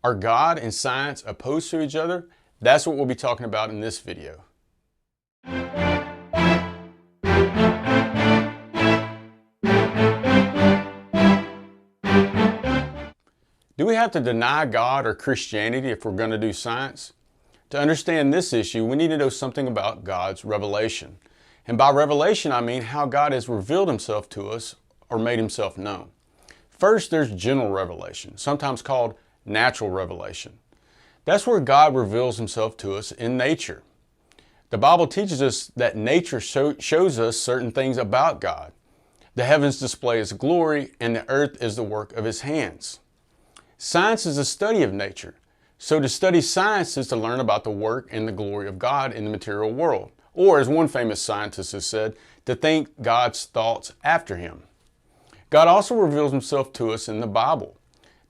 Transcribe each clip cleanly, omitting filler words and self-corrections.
Are God and science opposed to each other? That's what we'll be talking about in this video. Do we have to deny God or Christianity if we're going to do science? To understand this issue, we need to know something about God's revelation. And by revelation, I mean how God has revealed himself to us or made himself known. First, there's general revelation, sometimes called natural revelation. That's where God reveals himself to us in nature. The Bible teaches us that nature shows us certain things about God. The heavens display his glory, and the earth is the work of his hands. Science is a study of nature. So to study science is to learn about the work and the glory of God in the material world. Or, as one famous scientist has said, to think God's thoughts after him. God also reveals himself to us in the Bible.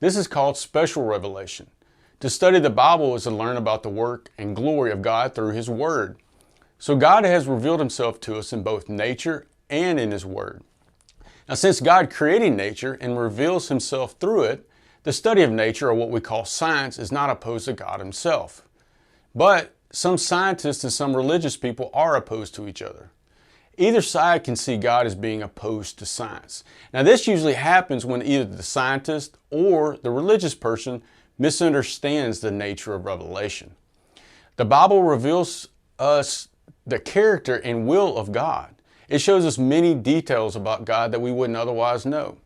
This is called special revelation. To study the Bible is to learn about the work and glory of God through his word. So God has revealed himself to us in both nature and in his word. Now, since God created nature and reveals himself through it, the study of nature, or what we call science, is not opposed to God himself. But some scientists and some religious people are opposed to each other. Either side can see God as being opposed to science. Now, this usually happens when either the scientist or the religious person misunderstands the nature of revelation. The Bible reveals us the character and will of God. It shows us many details about God that we wouldn't otherwise know.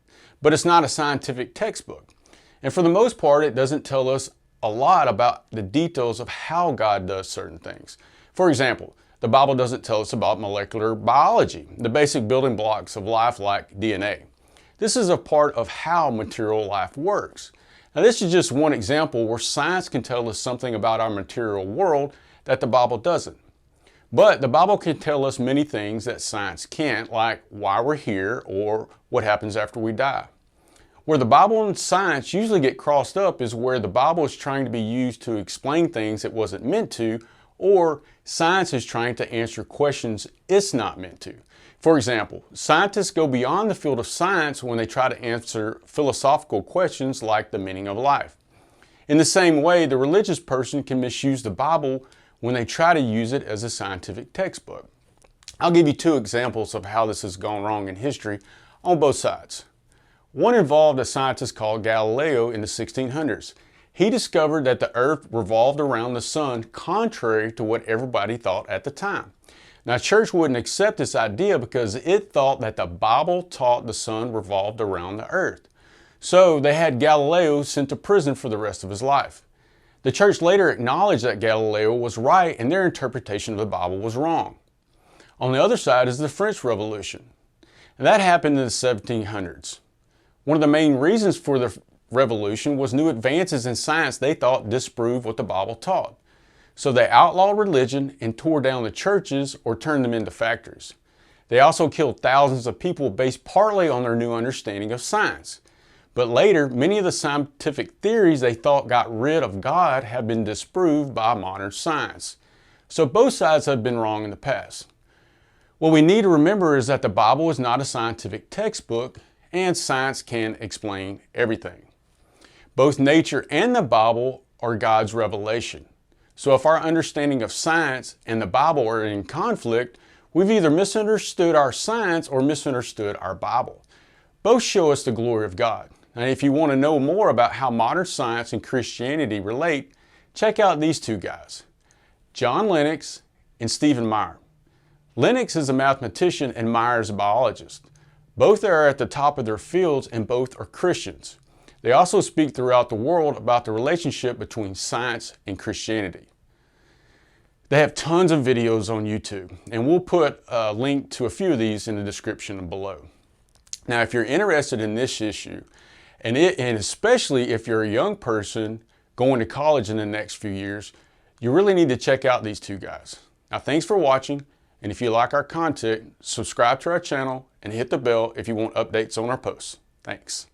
But it's not a scientific textbook. And for the most part, it doesn't tell us a lot about the details of how God does certain things. For example, the Bible doesn't tell us about molecular biology, the basic building blocks of life like DNA. This is a part of how material life works. Now, this is just one example where science can tell us something about our material world that the Bible doesn't. But the Bible can tell us many things that science can't, like why we're here or what happens after we die. Where the Bible and science usually get crossed up is where the Bible is trying to be used to explain things it wasn't meant to, or science is trying to answer questions it's not meant to. For example, scientists go beyond the field of science when they try to answer philosophical questions like the meaning of life. In the same way, the religious person can misuse the Bible when they try to use it as a scientific textbook. I'll give you two examples of how this has gone wrong in history on both sides. One involved a scientist called Galileo in the 1600s. He discovered that the earth revolved around the sun contrary to what everybody thought at the time. Now, church wouldn't accept this idea because it thought that the Bible taught the sun revolved around the earth. So they had Galileo sent to prison for the rest of his life. The church later acknowledged that Galileo was right and their interpretation of the Bible was wrong. On the other side is the French Revolution. And that happened in the 1700s. One of the main reasons for the revolution was new advances in science they thought disproved what the Bible taught. So they outlawed religion and tore down the churches or turned them into factories. They also killed thousands of people based partly on their new understanding of science. But later, many of the scientific theories they thought got rid of God have been disproved by modern science. So both sides have been wrong in the past. What we need to remember is that the Bible is not a scientific textbook, and science can't explain everything. Both nature and the Bible are God's revelation. So if our understanding of science and the Bible are in conflict, we've either misunderstood our science or misunderstood our Bible. Both show us the glory of God. And if you want to know more about how modern science and Christianity relate, check out these two guys, John Lennox and Stephen Meyer. Lennox is a mathematician and Meyer is a biologist. Both are at the top of their fields and both are Christians. They also speak throughout the world about the relationship between science and Christianity. They have tons of videos on YouTube, and we'll put a link to a few of these in the description below. Now, if you're interested in this issue, and especially if you're a young person going to college in the next few years, you really need to check out these two guys. Now, thanks for watching, and if you like our content, subscribe to our channel and hit the bell if you want updates on our posts. Thanks.